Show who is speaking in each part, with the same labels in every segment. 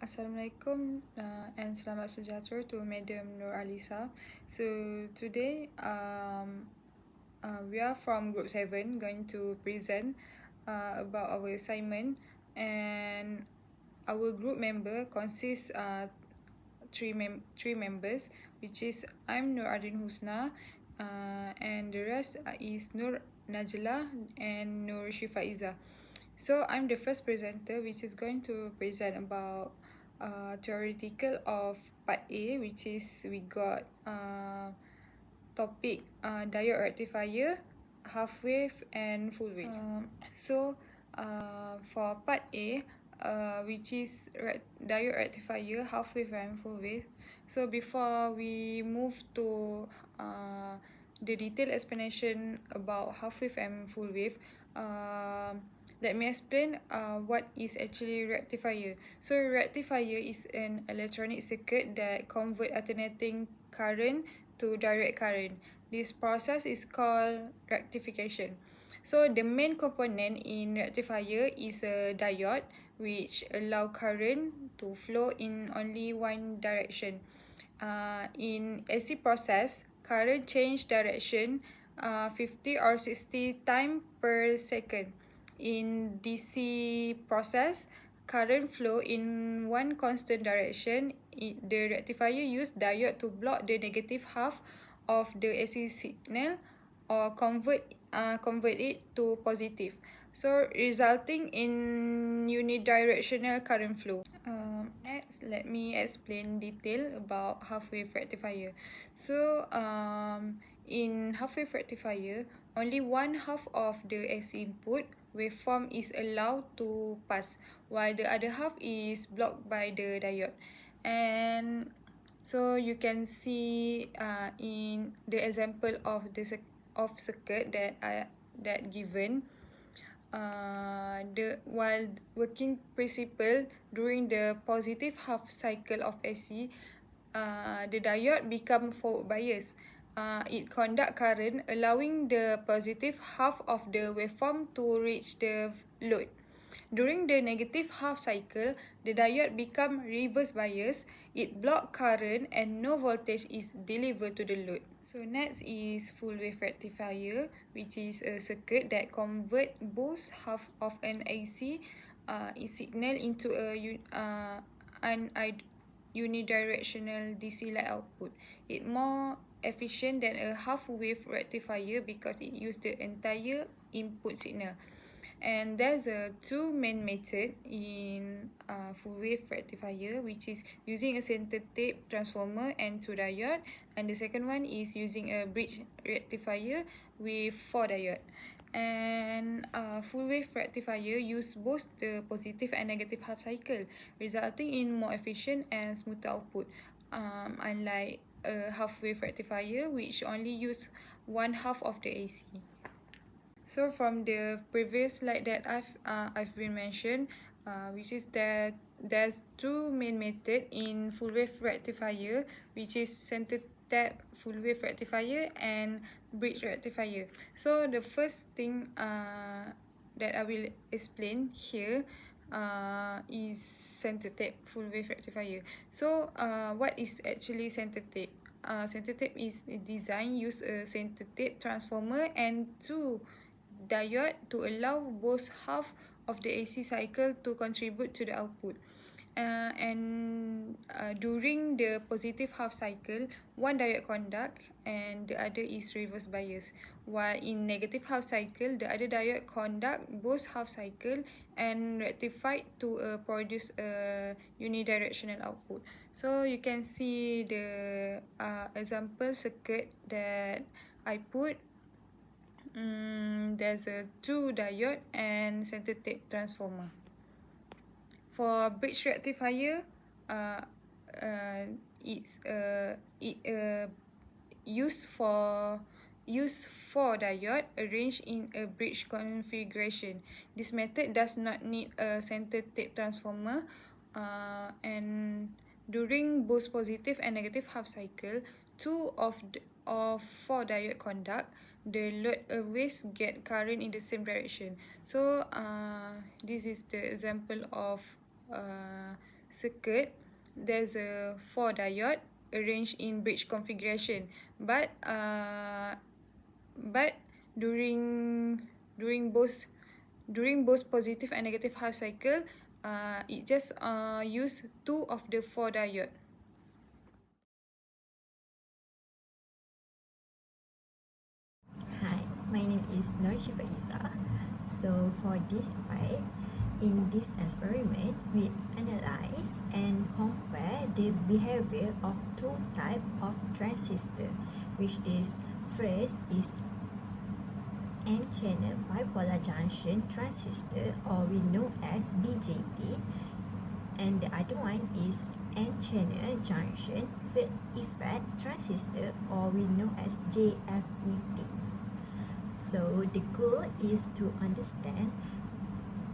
Speaker 1: Assalamualaikum and selamat sejahtera to Madam Nur Alisa. So today we are from Group 7 going to present about our assignment, and our group member consists three members, which is I'm Nur Adin Husna, and the rest is Nur Najla and Nur Shifaiza. So I'm the first presenter, which is going to present about theoretical of part A, which is we got topic diode rectifier, half wave and full wave. So for part A, which is diode rectifier, half wave and full wave. So before we move to the detailed explanation about half wave and full wave, let me explain what is actually rectifier. So rectifier is an electronic circuit that convert alternating current to direct current. This process is called rectification. So the main component in rectifier is a diode, which allow current to flow in only one direction. In AC process, current change direction 50 or 60 times per second. In DC process, current flow in one constant direction. The rectifier use diode to block the negative half of the AC signal or convert it to positive, so resulting in unidirectional current flow. Next, let me explain detail about half wave rectifier. So in half wave rectifier, only one half of the AC input waveform is allowed to pass, while the other half is blocked by the diode. And so you can see in the example of the circuit that given, while working principle during the positive half cycle of AC, the diode become forward bias. It conduct current, allowing the positive half of the waveform to reach the load. During the negative half cycle, the diode become reverse bias. It block current and no voltage is delivered to the load. So next is full wave rectifier, which is a circuit that convert both half of an AC signal into an unidirectional DC light output. It more efficient than a half wave rectifier because it use the entire input signal. And there's two main method in full wave rectifier, which is using a center tape transformer and two diode, and the second one is using a bridge rectifier with 4 diode. And full wave rectifier use both the positive and negative half cycle, resulting in more efficient and smoother output, unlike a half wave rectifier which only use one half of the AC. So from the previous slide that I've been mentioned, which is that there's two main method in full wave rectifier, which is center tap full wave rectifier and bridge rectifier. So the first thing that I will explain here is center tap full wave rectifier. So what is actually center tap? Center tap is designed use a center tape transformer and two diode to allow both half of the AC cycle to contribute to the output. During the positive half cycle, one diode conduct and the other is reverse bias, while in negative half cycle, the other diode conduct both half cycle and rectified to produce a unidirectional output. So you can see the example circuit that I put. There's a two diode and center tape transformer. For bridge rectifier, it's used for four diode arranged in a bridge configuration. This method does not need a center tape transformer, and during both positive and negative half cycle, two of four diode conduct. The load always get current in the same direction. So this is the example of circuit, there's a 4 diode arranged in bridge configuration, but during both positive and negative half cycle, it just use 2 of the 4 diode.
Speaker 2: Hi, my name is Norshiba Isa. So for this part, in this experiment, we analyze and compare the behavior of two types of transistor, which is first is N-channel bipolar junction transistor, or we know as BJT, and the other one is N-channel junction field effect transistor, or we know as JFET. So the goal is to understand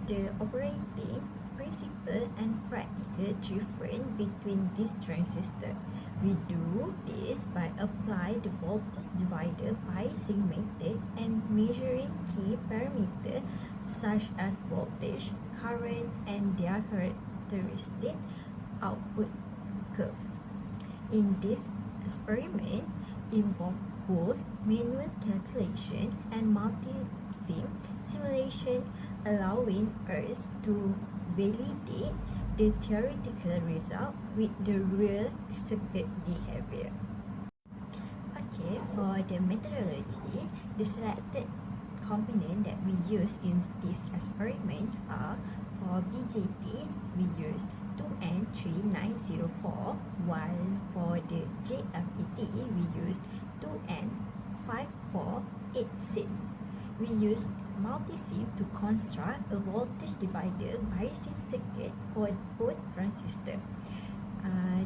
Speaker 2: the operating principle and practical difference between these transistors. We do this by applying the voltage divider biasing method and measuring key parameters such as voltage, current, and their characteristic output curve. In this experiment, involve both manual calculation and multi-sim simulation, allowing us to validate the theoretical result with the real circuit behavior. Okay, for the methodology, the selected component that we use in this experiment are: for BJT, we use 2N3904, while for the JFET, we use 2N5486. We use multi-sim to construct a voltage divider biasing circuit for both transistors.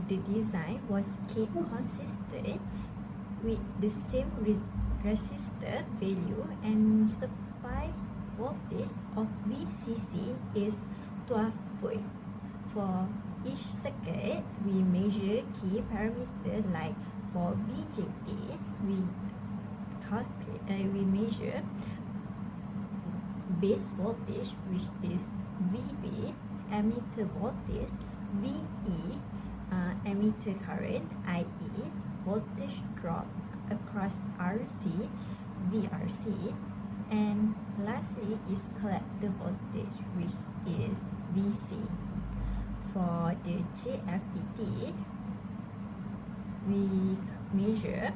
Speaker 2: The design was kept consistent with the same resistor value, and supply voltage of VCC is 12 volt. For each circuit, we measure key parameters like for BJT, we measure base voltage, which is VB, emitter voltage, VE, emitter current, IE, voltage drop across RC, VRC, and lastly is collector voltage, which is VC. For the JFET, we measure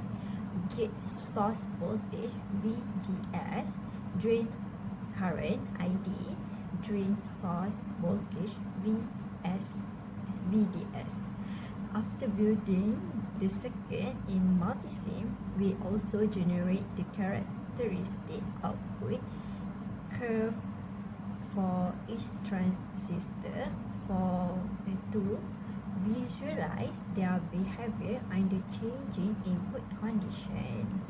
Speaker 2: gate source voltage, VGS, drain current, ID, drain source voltage, VDS. After building the circuit in multisim, we also generate the characteristic output curve for each transistor to visualize their behavior under changing input condition.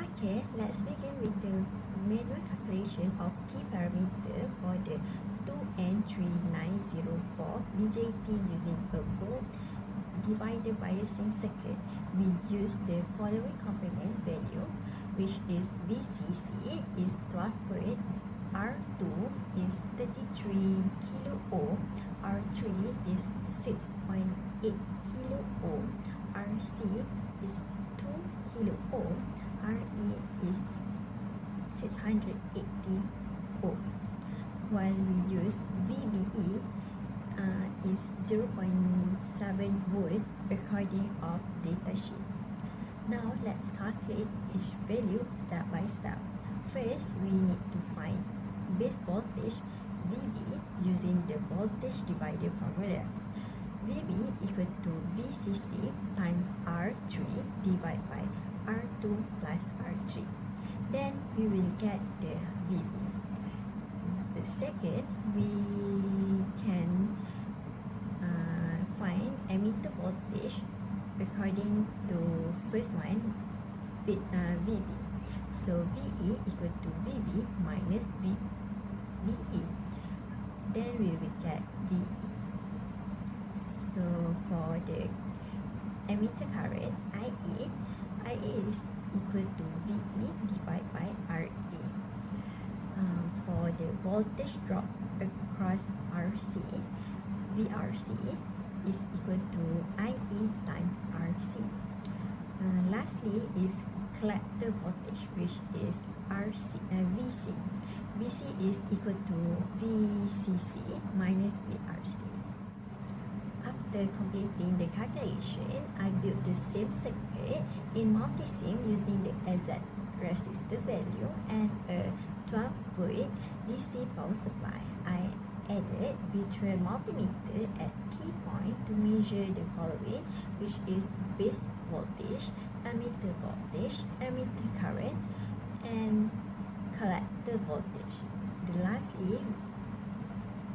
Speaker 2: Okay, let's begin with the manual calculation of key parameter for the 2N3904 BJT using a volt divider biasing circuit. We use the following component value, which is VCC is 12 volt, R2 is 33 kilo ohm, R3 is 6.8 kilo ohm, RC is 2 kilo ohm, RE is 680 ohm, while we use VBE is 0.7 volt according of datasheet. Now let's calculate each value step by step. First, we need to find base voltage VB using the voltage divider formula. VB equal to VCC times R3 divided by R2 plus R3. Then we will get the VB. The second, we can find emitter voltage according to first one, VB. So VE equal to VB minus VE. Then we will get VE. So for the emitter current, IE is equal to VE divided by RE. For the voltage drop across RC, VRC is equal to IE times RC. Lastly is collector voltage, which is VC. VC is equal to VCC minus VRC. After completing the calculation, I built the same circuit in multisim using the exact resistor value and a 12-volt DC power supply. I added virtual multimeter at key point to measure the following, which is base voltage, ammeter voltage, ammeter current, and collector voltage. The lastly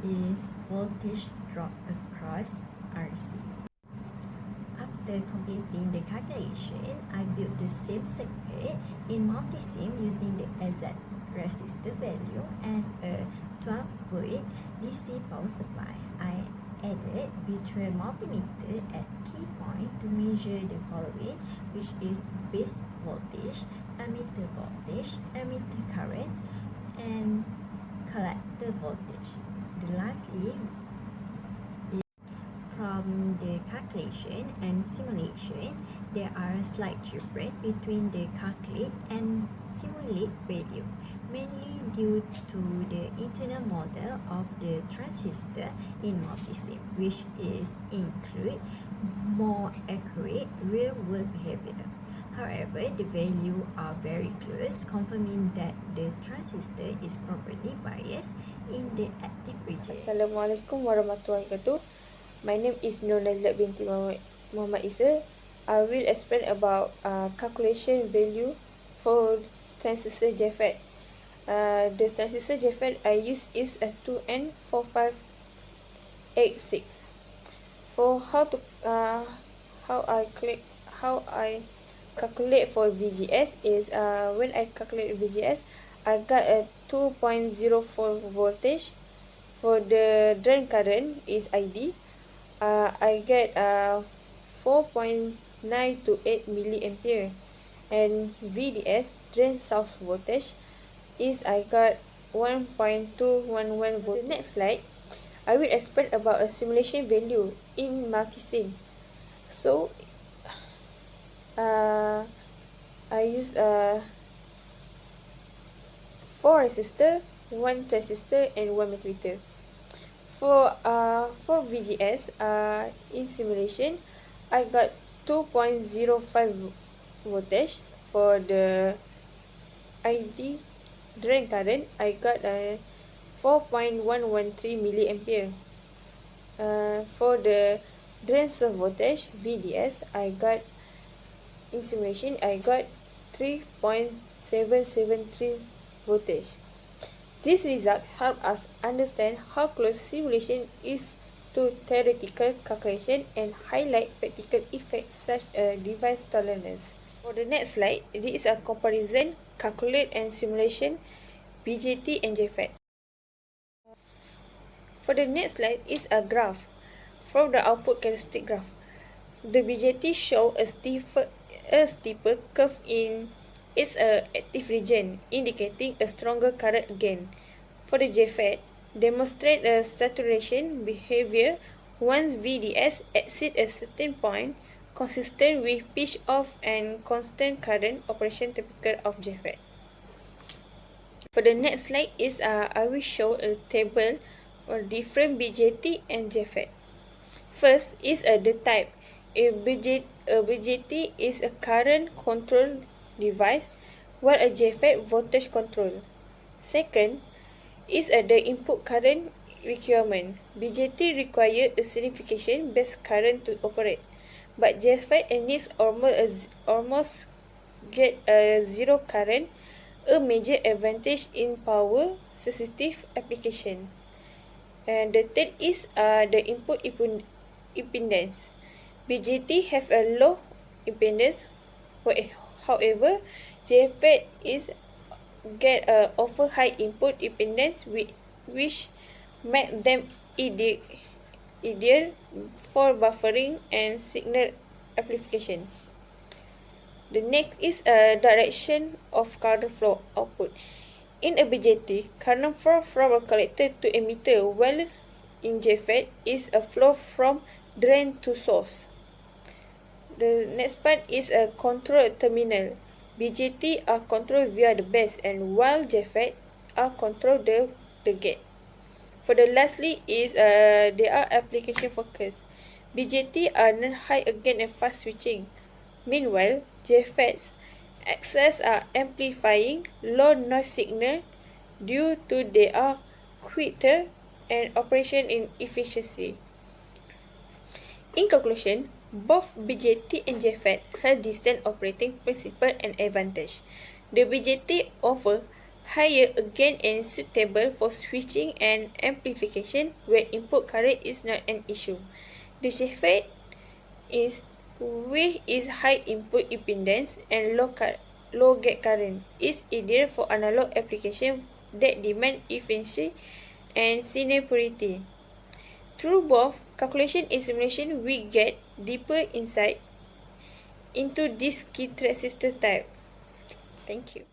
Speaker 2: is voltage drop across RC. After completing the calculation, I built the same circuit in multisim using the exact resistor value and a 12-volt DC power supply. I added virtual multimeter at key point to measure the following, which is base voltage, ammeter voltage, ammeter current, and collector voltage. The lastly is from the calculation and simulation, there are slight difference between the calculate and simulate value, mainly due to the internal model of the transistor in multisim, which is include more accurate real-world behavior. However, the values are very close, confirming that the transistor is properly biased in the active region.
Speaker 3: Assalamualaikum warahmatullahi wabarakatuh. My name is Nur Najlat binti Muhammad Isa. I will explain about calculation value for transistor JFET. The transistor JFET I use is a 2N4586. For how I calculate for VGS is when I calculate VGS, I got a 2.04 voltage. For the drain current is ID. I get 4.928 milliampere, and VDS drain source voltage is I got 1.211 volt. The next slide, I will explain about a simulation value in multisim. So I use 4 resistor, 1 transistor, and 1 multimeter. For VGS in simulation, I got 2.05 voltage. For the ID drain current, I got 4.113 milliampere. For the drain source voltage VDS, I got in simulation I got 3.773 voltage. This result help us understand how close simulation is to theoretical calculation and highlight practical effects such as device tolerance. For the next slide, this is a comparison, calculate and simulation, BJT and JFET. For the next slide is a graph from the output characteristic graph. The BJT show a steeper curve in its active region, indicating a stronger current gain. For the JFET, demonstrate a saturation behavior once VDS exceeds a certain point, consistent with pitch off and constant current operation typical of JFET. For the next slide is I will show a table for different BJT and JFET. First is the type. A BJT is a current control device, while a JFET voltage control. Second is the input current requirement. BJT require a signification base current to operate, but JFET needs almost get a zero current, a major advantage in power sensitive application. And the third is the input impedance. BJT have a low impedance, however, JFET is get offer high input impedance, which make them ideal for buffering and signal amplification. The next is a direction of current flow output. In a BJT, current flow from a collector to emitter, while in JFET is a flow from drain to source. The next part is a control terminal. BJT are controlled via the base, and while JFET are controlled the gate. For the lastly is they are application focus. BJT are non-high again and fast switching. Meanwhile, JFETs access are amplifying low noise signal due to they are quicker and operation in efficiency. In conclusion, both BJT and JFET have distinct operating principle and advantage. The BJT offer higher gain and suitable for switching and amplification where input current is not an issue. The JFET is with its high input impedance and low gate current is ideal for analog application that demand efficiency and signal purity. Through both calculation and simulation, we get deeper insight into this key transistor type. Thank you.